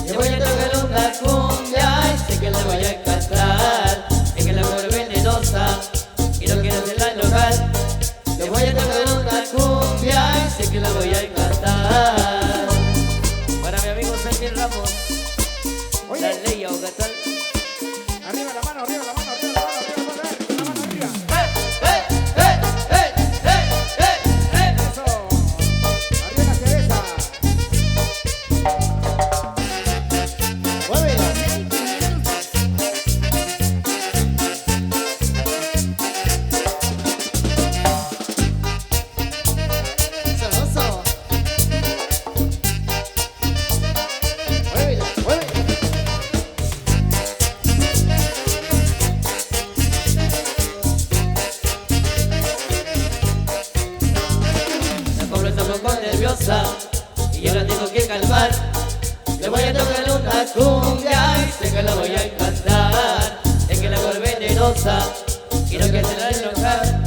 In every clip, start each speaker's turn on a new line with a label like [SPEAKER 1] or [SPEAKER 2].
[SPEAKER 1] Le voy a tocar una cumbia y sé que la voy a encantar. Es que la mujer venenosa y no quiero hacerla enojar. Le voy a tocar una cumbia y sé que la voy a encantar. Para mi amigo Sánchez Ramos, la ley a Ocatal.
[SPEAKER 2] Arriba la mano, arriba la mano, arriba la mano, arriba la mano, la mano arriba. Eso. Arriba la cereza.
[SPEAKER 1] Muévela. Sabroso. Muévela, muévela. La pobre está un poco nerviosa y yo la tengo que calmar. Le voy a tocar una cumbia y sé que la voy a encantar. Es que la mujer venenosa y no quiero hacerla enojar.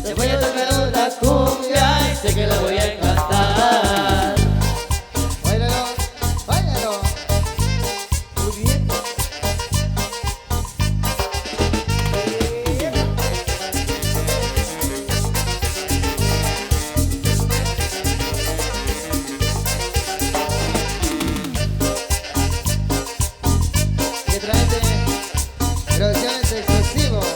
[SPEAKER 1] Le voy a tocar una cumbia y sé que la voy a encantar. Báilalo, báilalo.
[SPEAKER 2] Muy bien.
[SPEAKER 1] Que traete producciones exclusivos.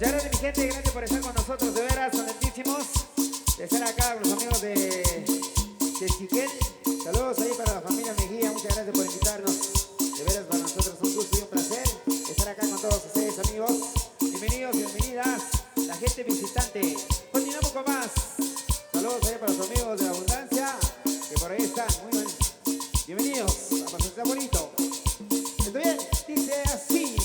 [SPEAKER 2] Muchas gracias, mi gente, gracias por estar con nosotros, de veras, contentísimos de estar acá con los amigos de Chiquel. Saludos ahí para la familia Mejía, muchas gracias por invitarnos. De veras, para nosotros es un gusto y un placer estar acá con todos ustedes, amigos. Bienvenidos, bienvenidas, la gente visitante. Continuamos con más. Saludos ahí para los amigos de la abundancia, que por ahí están, muy bien. Bienvenidos, a pasar bonito. ¿Está bien? Dice así.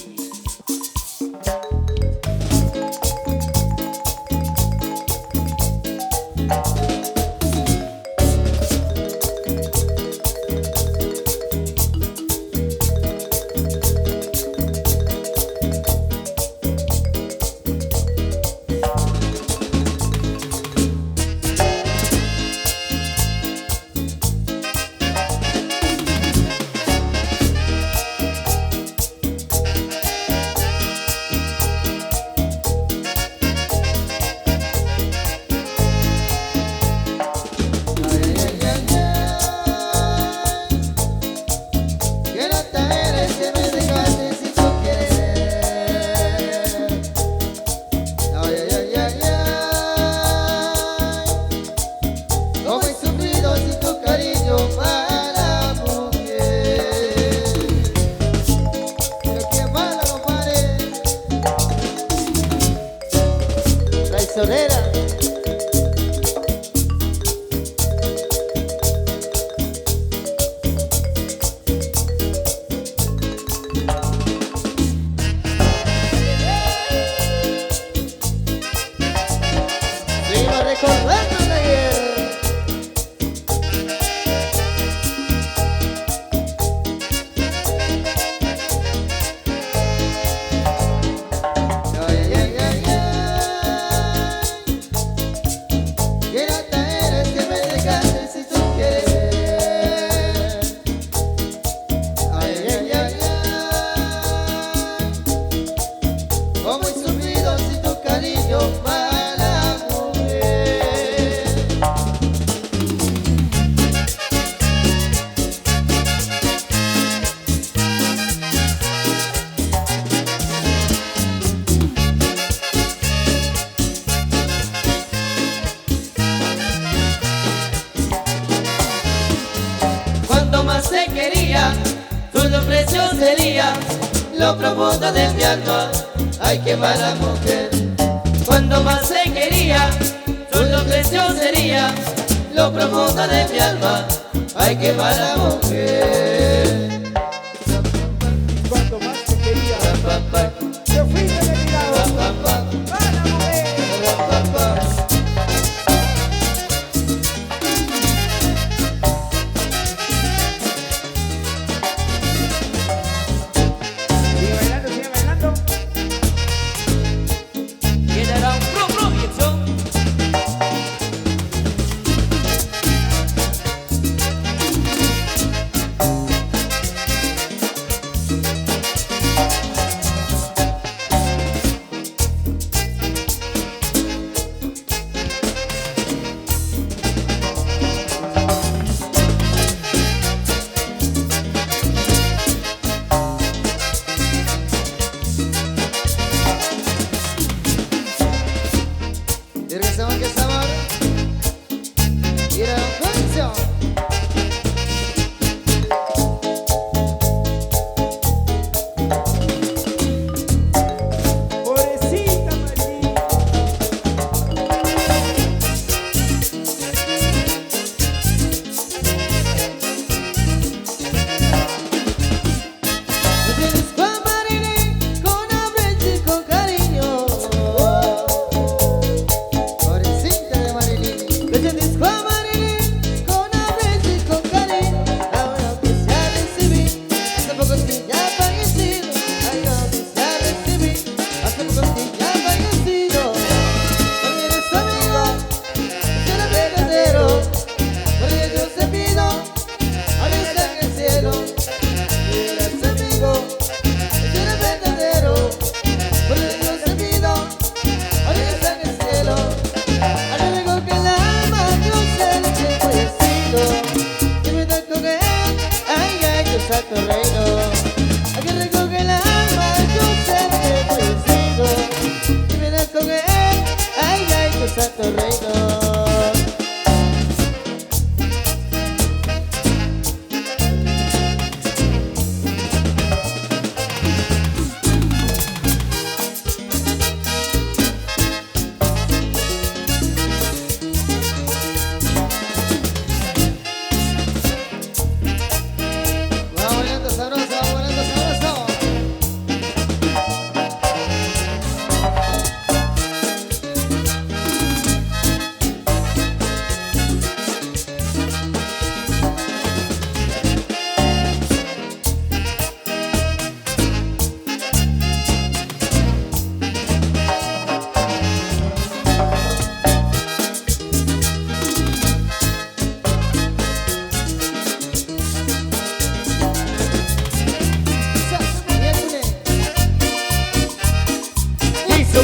[SPEAKER 1] Lo profundo de mi alma, ay qué mala mujer. Cuando más se quería, solo creció sería. Lo profundo de mi alma, ay qué mala mujer.
[SPEAKER 2] Cuando más te quería, te fuiste de mi lado. ¡Mala mujer!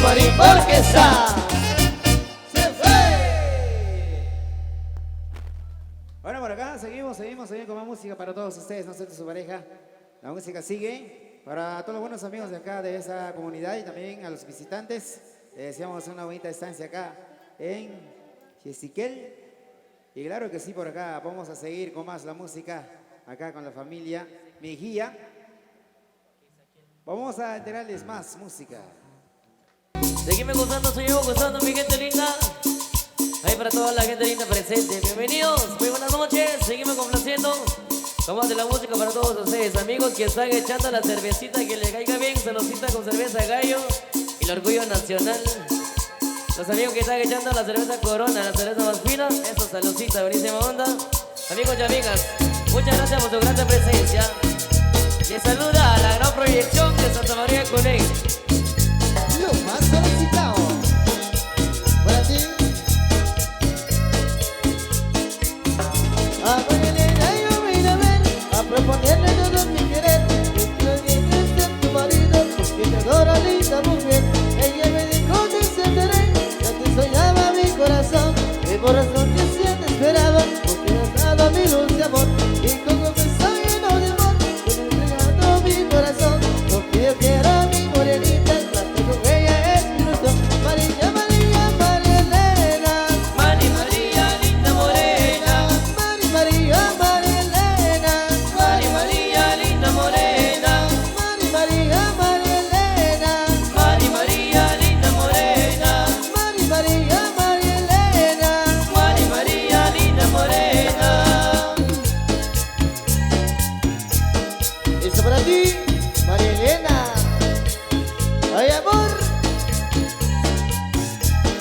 [SPEAKER 1] Marín Orquesta. Se fue.
[SPEAKER 2] Bueno, por acá seguimos con más música para todos ustedes, no sé de su pareja. La música sigue para todos los buenos amigos de acá, de esa comunidad, y también a los visitantes. Les deseamos una bonita estancia acá en Chesiquel. Y claro que sí, por acá vamos a seguir con más la música, acá con la familia Mejía. Vamos a enterarles más música.
[SPEAKER 1] Seguime gozando mi gente linda. Ahí para toda la gente linda presente. Bienvenidos, muy buenas noches. Seguimos complaciendo. Vamos de la música para todos ustedes, amigos que están echando la cervecita que le caiga bien, saludcita con cerveza Gallo y el orgullo nacional. Los amigos que están echando la cerveza Corona, la cerveza más fina, eso, saludcita, buenísima onda. Amigos y amigas, muchas gracias por su gran presencia. Les saluda a la gran proyección de Santa María de Cuney.
[SPEAKER 3] Lo más solicitado para ti. A Marilena yo vine a ver, a proponerle todo mi querer. Que quiero ser tu marido, porque te adoro, linda mujer. Ella me dijo te encenderé, ya te soñaba mi corazón. Mi corazón que siempre esperaba, porque me has dado mi luz de amor. Y como me estoy lleno de amor, te me entregando mi corazón. Porque yo quiero a mi morenita, la tengo ella es mi ilusión. María, María, María Elena.
[SPEAKER 1] Mari María, linda morena.
[SPEAKER 3] Mari, María, María Elena.
[SPEAKER 1] Mari María, linda morena.
[SPEAKER 3] Mari, María, María Elena.
[SPEAKER 1] Mari María, linda morena.
[SPEAKER 3] Mari, María, María Elena.
[SPEAKER 1] Mari María, linda morena.
[SPEAKER 3] Eso para ti, María Elena. Ay, amor.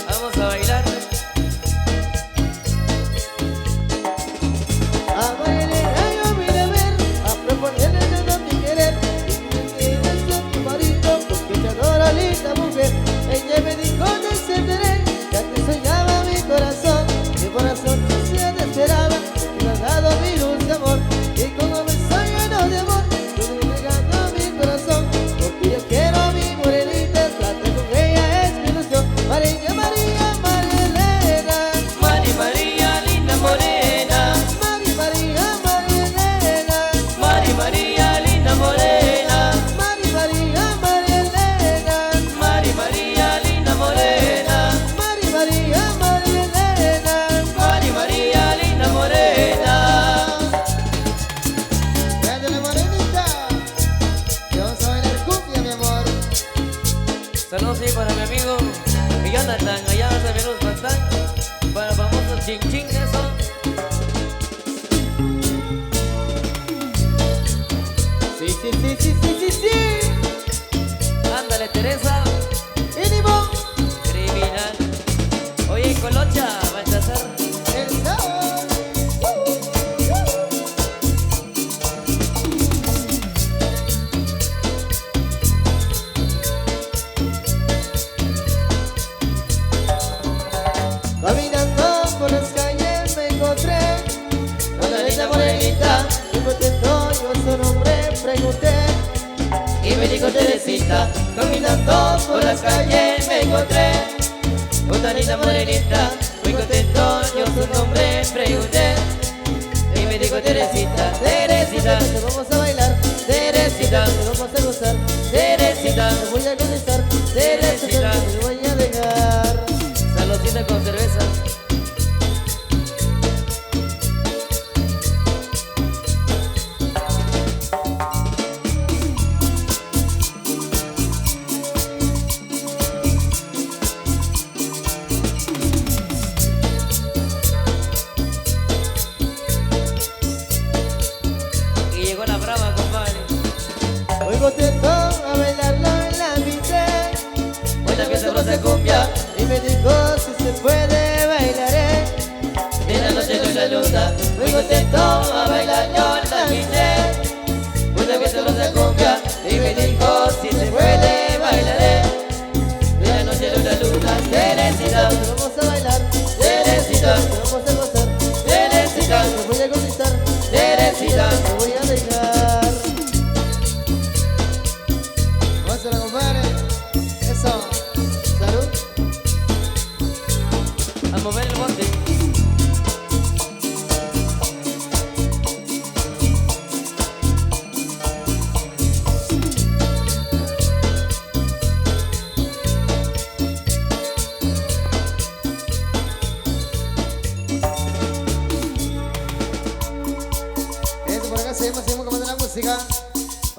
[SPEAKER 1] Vamos a bailar.
[SPEAKER 3] A María Elena yo vine a ver, a proponerle todo mi querer. Y quieres ser tu marido, porque te adoro, linda mujer. Ella me dijo te encenderé, ya te soñaba mi corazón. Mi corazón que siempre esperaba, porque me has dado mi luz de amor. Y como me estoy lleno de amor, yo me entregando mi corazón. Porque yo quiero a mi morenita, trata con ella es mi ilusión. María, María, María Elena.
[SPEAKER 1] Mari María, linda morena.
[SPEAKER 3] Mari, María, María Elena.
[SPEAKER 1] Mari María, linda morena.
[SPEAKER 3] Mari, María, María Elena.
[SPEAKER 1] Mari María, linda morena.
[SPEAKER 3] Mari, María, María Elena.
[SPEAKER 1] Mari María, linda morena.
[SPEAKER 3] Grande la morenita. Y vamos a bailar cumbia, mi amor.
[SPEAKER 1] Saludos sí para mi amigo Jonathan, allá en San Menos Pantán. Para el famoso Chin Chin, eso.
[SPEAKER 3] Sí, sí, sí, sí, sí, sí, sí.
[SPEAKER 1] Ándale, Teresa,
[SPEAKER 3] ¡Ánimo!
[SPEAKER 1] criminal. Oye, Colocha, va a empezar.
[SPEAKER 3] El sabor. Caminando por las calles me encontré una linda morenita. Y contento yo su nombre pregunté.
[SPEAKER 1] Y me dijo Teresita, caminando por las calles me encontré una linda morenita, muy contento, yo su nombre pregunté. Y me dijo Teresita, Teresita,
[SPEAKER 3] Te vamos a bailar,
[SPEAKER 1] Teresita,
[SPEAKER 3] te vamos a gozar,
[SPEAKER 1] Teresita,
[SPEAKER 3] te voy a contestar,
[SPEAKER 1] Teresita.
[SPEAKER 3] te voy a dejar.
[SPEAKER 1] saludcita con cerveza. Y llegó la brava.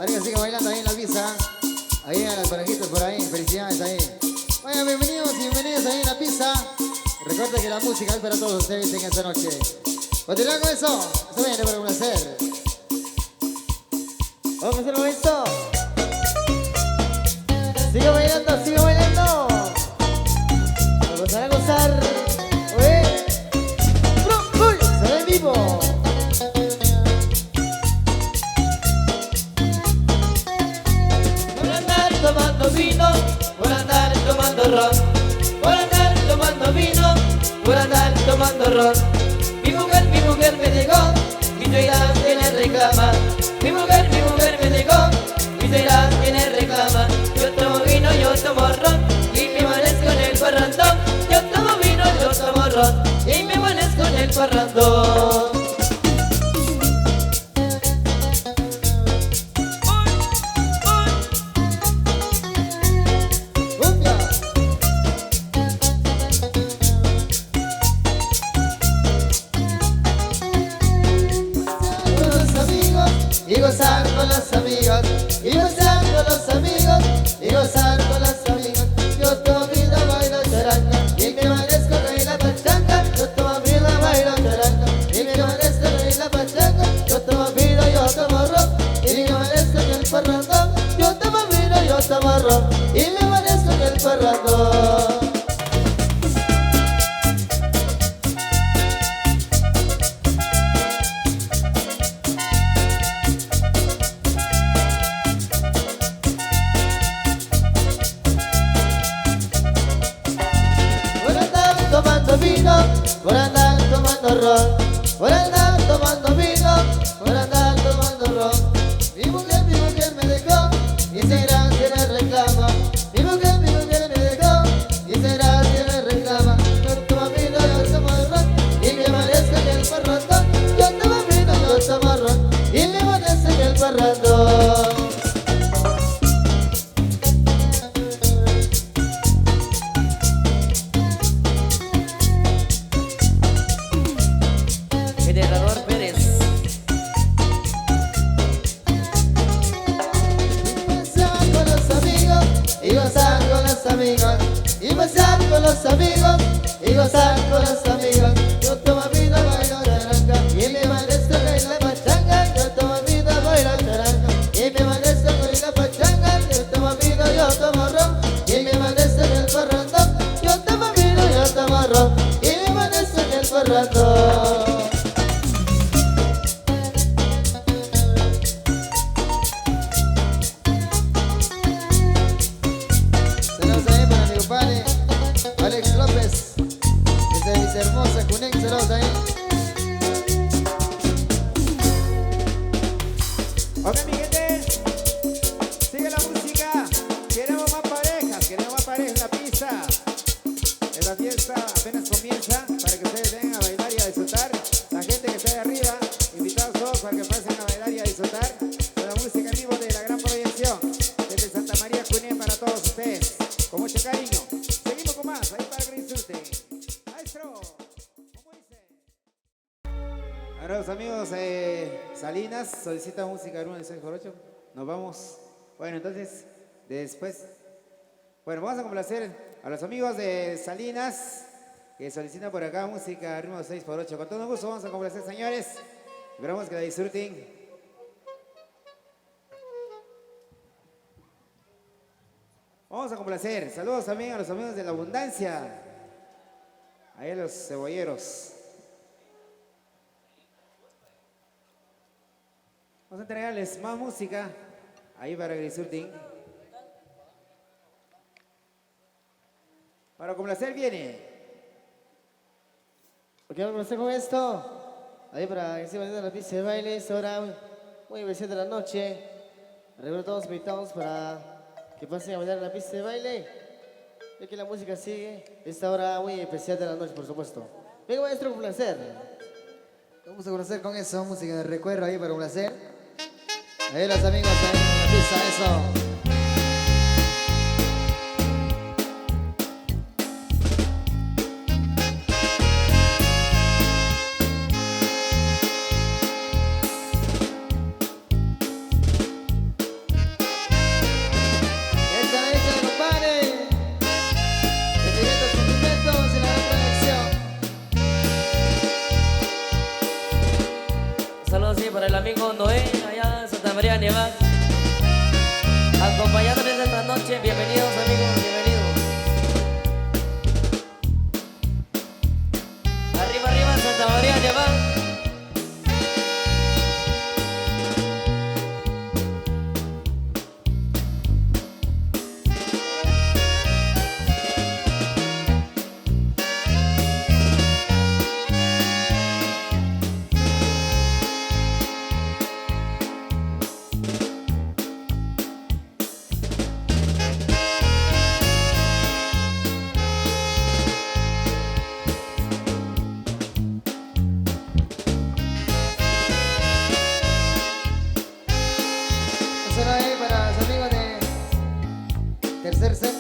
[SPEAKER 3] Para que sigan bailando ahí en la pista. Ahí a las parejitas por ahí. Felicidades ahí. Bueno, bienvenidos y bienvenidos ahí en la pista. Recuerda que la música es para todos ustedes en esta noche. Continuamos con eso. Esto viene para un placer. Vamos a hacer un esto. Sigue bailando, sigue bailando. Vamos a gozar. Oye. Uy, se ve en vivo.
[SPEAKER 1] Por andar tomando vino, por andar tomando ron, por andar tomando vino, por andar tomando ron. Mi mujer me dejó, y tú irás que le reclama. Mi mujer me dejó, y tú irás que le reclama. Yo tomo vino, yo tomo ron, y me amanezco en el parrandón. Yo tomo vino, yo tomo ron, y me amanezco en el parrandón.
[SPEAKER 3] Y gozar con los amigos, y gozar con los amigos, y gozar con los amigos. Yo tomo vida, bailo charanga, y me amanezco en la pachanga. Yo tomo vida, bailo charanga, y me amanezco en la pachanga. Yo tomo vino, yo tomo ron, y me amanezco en el parrandón. Yo tomo vino, yo tomo ron, y me amanezco en el parrandón. Por andar tomando ron, por andar tomando vino, por andar tomando ron. Mi mujer me dejó, y será que le reclama. Mi mujer me dejó, y será que le reclama. Yo tomo vino, yo tomo ron, y me amanezco en el parrandón. Yo tomo vino, yo tomo ron, y me amanezco en el parrandón. Amigos, y pasar con los amigos, y gozar con los amigos. Yo tomo vida, bailo charanga, y me amanezco en la pachanga. Yo tomo vida, bailo charanga, y me amanezco en la pachanga. Yo tomo vino, yo tomo ron, y me amanezco en el parrandón. Yo tomo vino, yo tomo ron, y me amanezco en el parrandón. Alex López, desde Villahermosa, Cunén, saludos ahí.
[SPEAKER 2] Ok, mi gente, sigue la música. Queremos más parejas en la pista. Esta fiesta apenas comienza para que ustedes vengan a bailar y a disfrutar. La gente que está de arriba, invitados todos para que pasen a bailar y a disfrutar con la música en vivo de la gran proyección desde Santa María, Cunén, para todos ustedes. Con mucho cariño. Seguimos con más, ahí para que disfruten. Maestro, ¿cómo dice? Ahora los amigos Salinas solicitan música de 1 de 6x8. Nos vamos. Bueno, entonces, después. Bueno, vamos a complacer a los amigos de Salinas que solicitan por acá música ritmo 6x8. Con todo gusto vamos a complacer, señores. Esperamos que la disfruten. Vamos a complacer. Saludos también a los amigos de la abundancia. Ahí a los cebolleros. Vamos a entregarles más música. Ahí para que disfruten. Para complacer viene.
[SPEAKER 3] ¿Por qué vamos a hacer con esto? Ahí para que se vayan a la pista de baile. Es hora muy especial de la noche. Recuerdo a todos invitados para que pasen a bailar en la pista de baile. Ya que la música sigue. Esta hora muy especial de la noche, por supuesto. Venga, maestro, con placer. Vamos a complacer con eso, música de recuerdo ahí para complacer. Ahí los amigos ahí en la pista, eso.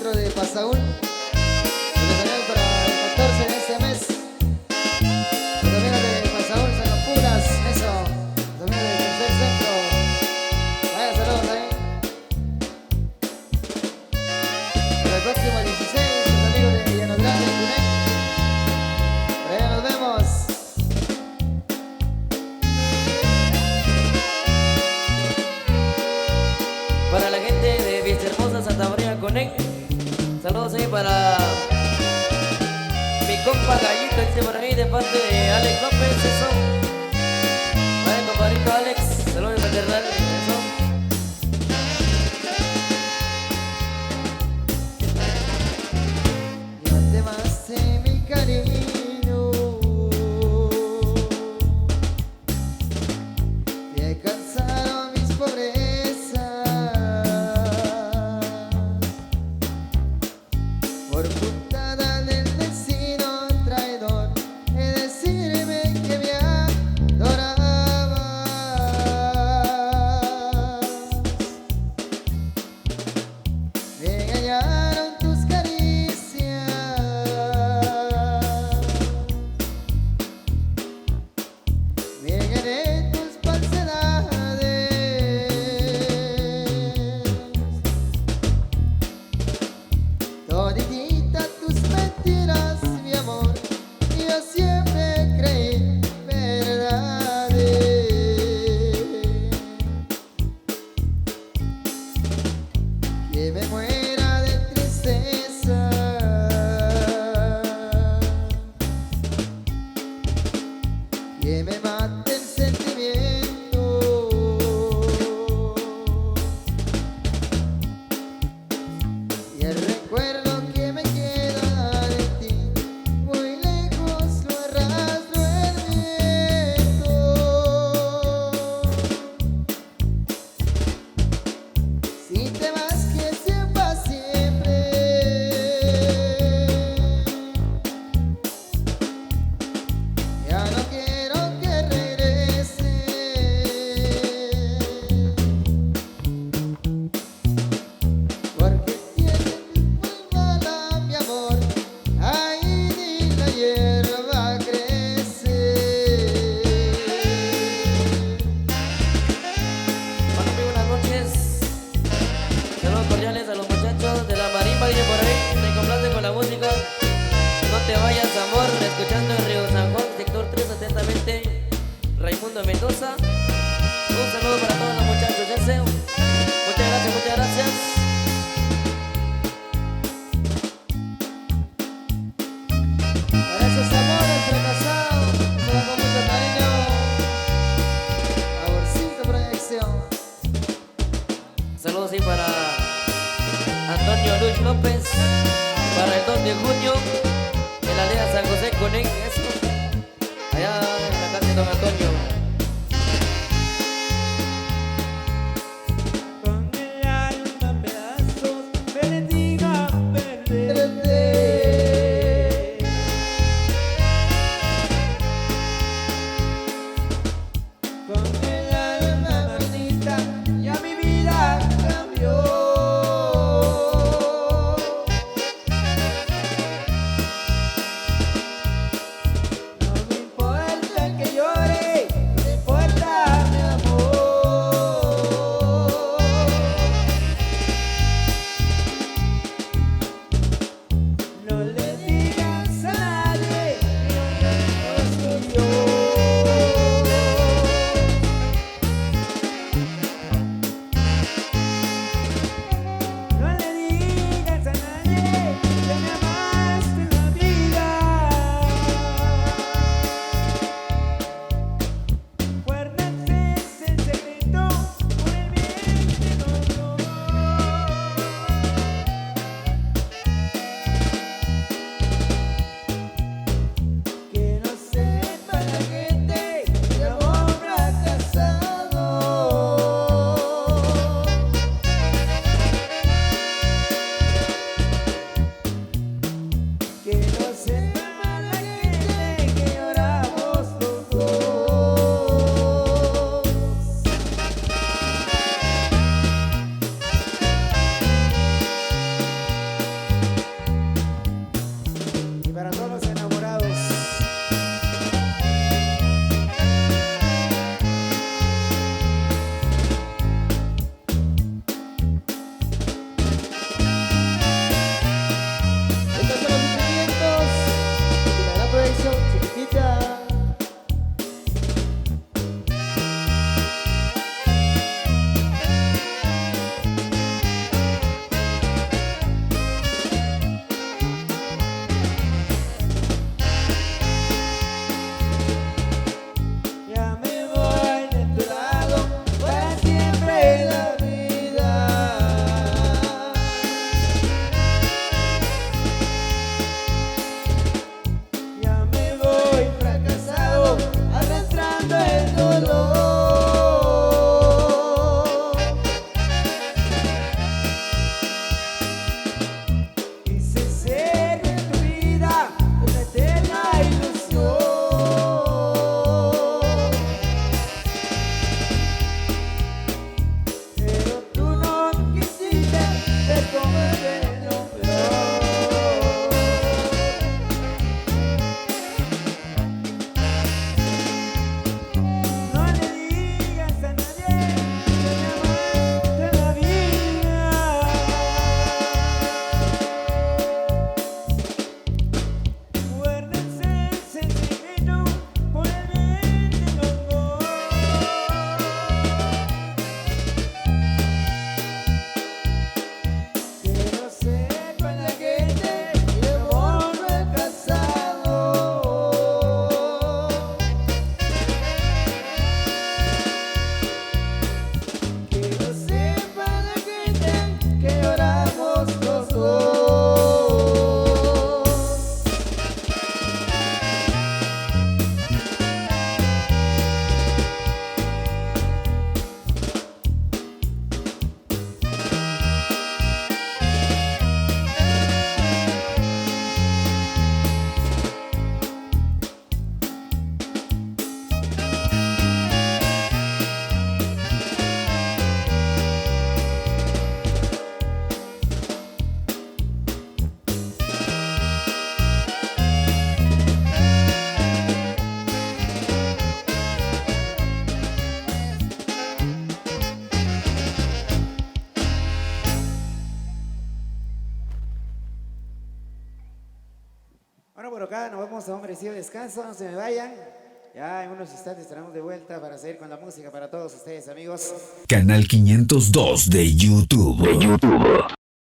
[SPEAKER 3] centro de Pasaúl. Especial para el 14 de este mes. Los amigos de Pasaúl, Sacapuras, eso. Los amigos del tercer centro. Vaya, saludos ahí. Para el próximo 16, los amigos de Llanogrande, Cunec. Por allá nos vemos.
[SPEAKER 1] Para la gente de Villahermosa, Santa María, Conec. Saludos ahí para mi compa Gallito, dice por ahí, de parte de Alex López, eso. Vaya, compadrito Alex, saludos fraternal, eso.
[SPEAKER 3] Llévate más de mi cariño. Te alcanzaron mis pobrezas. Por puntada del destino traidor, es decirme que me adorabas. Me engañaron tus caricias, me engañé tus falsedades. Toditita tus mentiras, mi amor, yo siempre creí verdades. Que me muera de tristeza, que me mate el sentimiento. Y el recuerdo que me queda de ti, muy lejos lo arrastro el viento. Si te vas, que sepas siempre ya no quiero que regreses, porque tienes muy mala, mi amor, ahí ni la hierba crece.
[SPEAKER 1] Bueno, muy buenas noches. Saludos cordiales a los muchachos de la marimba, dice por ahí. Se complace con la música. No te vayas, amor, escuchando en Río San Juan, sector 3, atentamente, Raimundo Mendoza. Un saludo para todos los muchachos, ya sé. Muchas gracias, muchas gracias.
[SPEAKER 3] Para esos amores fracasados, se va con mucho cariño. Amorcito Proyección.
[SPEAKER 1] Saludos ahí para Antonio Luis López, para el 2 de junio, en la aldea San José Conec, eso. Allá en la casa de don Antonio.
[SPEAKER 2] Con el alma en pedazos me dedico a perder. Con el alma bonita ya mi vida cambió. No me importa que llore Bueno, por acá nos vamos a un merecido descanso, no se me vayan. Ya en unos instantes estaremos de vuelta para seguir con la música para todos ustedes, amigos.
[SPEAKER 4] Canal 502 de YouTube.